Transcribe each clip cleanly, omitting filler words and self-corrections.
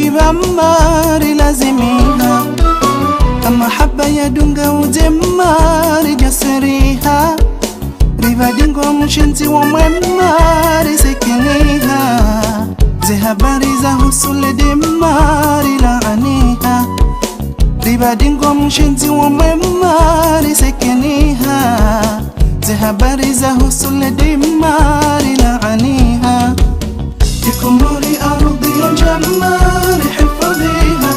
bamari lazimiha amahaba ya dunga ujemari jasiriha rivadingo mshenzi wa mwemari sekiniha ze habari za husule demari laaniha rivadingo mshenzi wa mwemari sekiniha ze habari za husule demari laaniha يكمري أرضي جمال حفظيها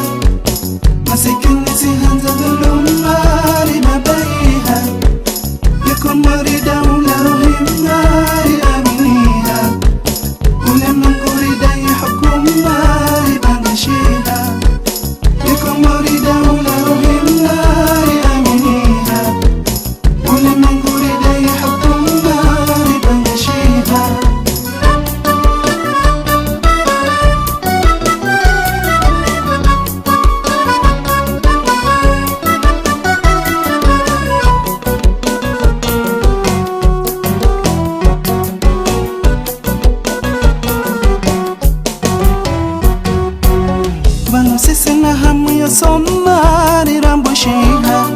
مسكن سهن زد الأمار نبيها يكمري دولة همار أمنيها ولمن قرد يحكم مار بنشيها يكمري دولة همار أمنيها ولمن قرد يحكم مار بنشيها sisina hamu ya somari rambushiha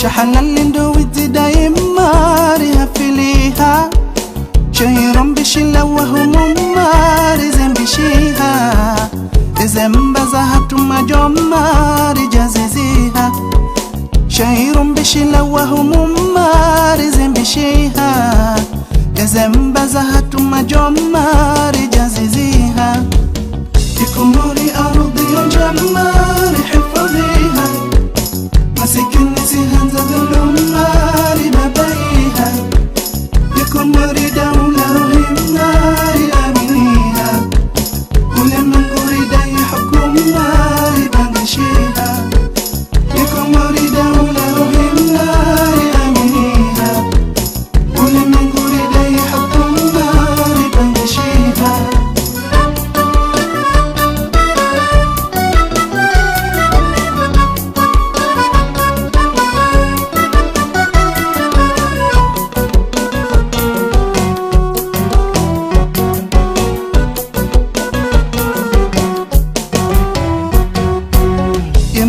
shahana lindo witi daimari hafiliha shahiram bishila wahumumari zembishiha zembaza hatuma jomari jaziziha shahiram bishila wahumumari zembishiha zembaza hatuma jomari jaziziha يكمري أرضي جمال حفظيها مسكن سهن زد الأمار نبيها يكمري دولة همار أمنيها ولمن قرد يحكم مار بنشيها يكمري دولة همار أمنيها ولمن قرد يحكم مار بنشيها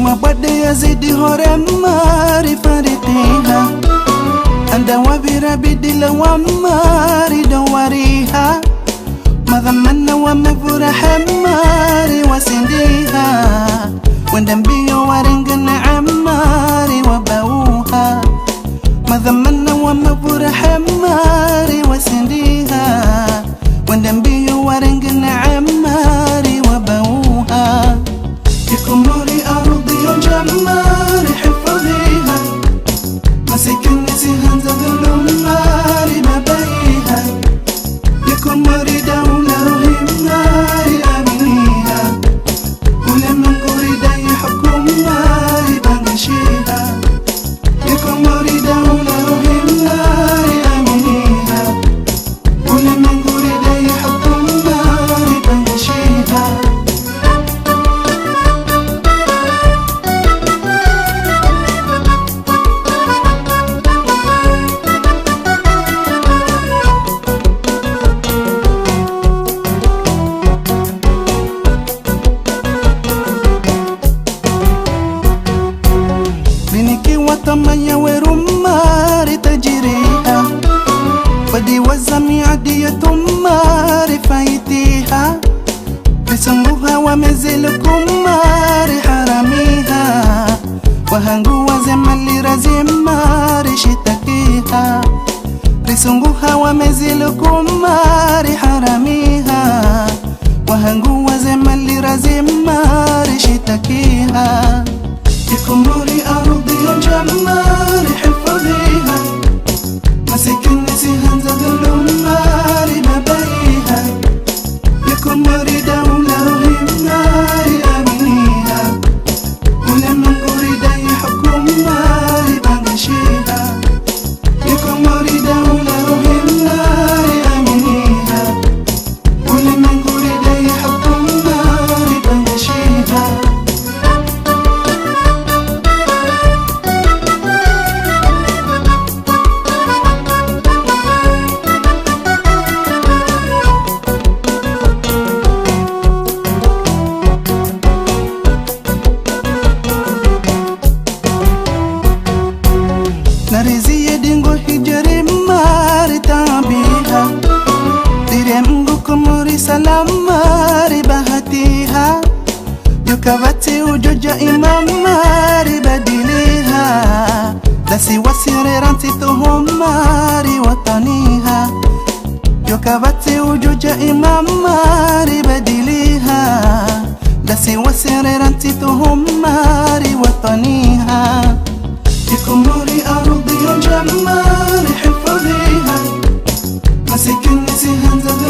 mabade yazidi horemari faritiha anda wabira bidila wamari dawariha madhamana wamevura hemari wasindiha wendambio waringana amari wabauha madhamana wamevura hemari wasindiha wendambio waringana amari wabauha يكمري أرضي جمال حفظيها مسكن سهن زد الأمار نبيها يكمري دولة همار أمنيها ولمن قرد يحكم مار بنشيها يكمري دولة همار أمنيها ولمن قرد يحكم مار بنشيها watamanya werumari tajiriha wadi wazami adiyatumari faitiha bisanguha wamezilu kumari haramiha wahangu wazemali razimari shitakiha bisanguha wamezilu kumari haramiha wahangu wazemali razimari shitakiha يكمري أرضي جمال حفظيها مسكن سهن زد الأمار نبيها يكمري دولة همار أمنيها ولمن قرد يحكم مار بنشيها يكمري دولة همار أمنيها ولمن قرد يحكم مار بنشيها يكبتي وجوجة إمام ماري بديليها دسي وسيري رانتي تهم ماري وطنيها يكبتي وجوجة إمام ماري بديليها دسي وسيري رانتي تهم ماري وطنيها يكمري أرضي جماري حفظيها مسكن نسيها زد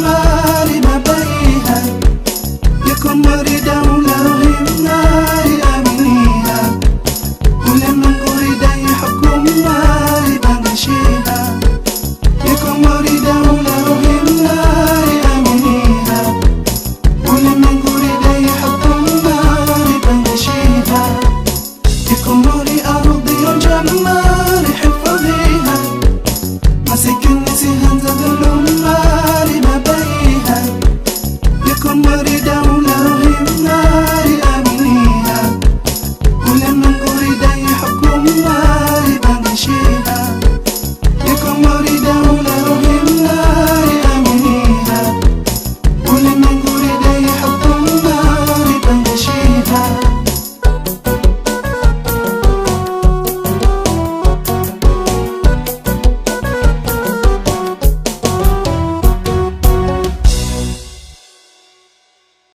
ماري ببيها يكمري دولة وهماري أمنيها ولمن أريد يحكم ماري بنشيها يكمري دولة وهماري أمنيها ولمن أريد يحكم ماري بنشيها يكمري أرضي جماري حفظيها مسكن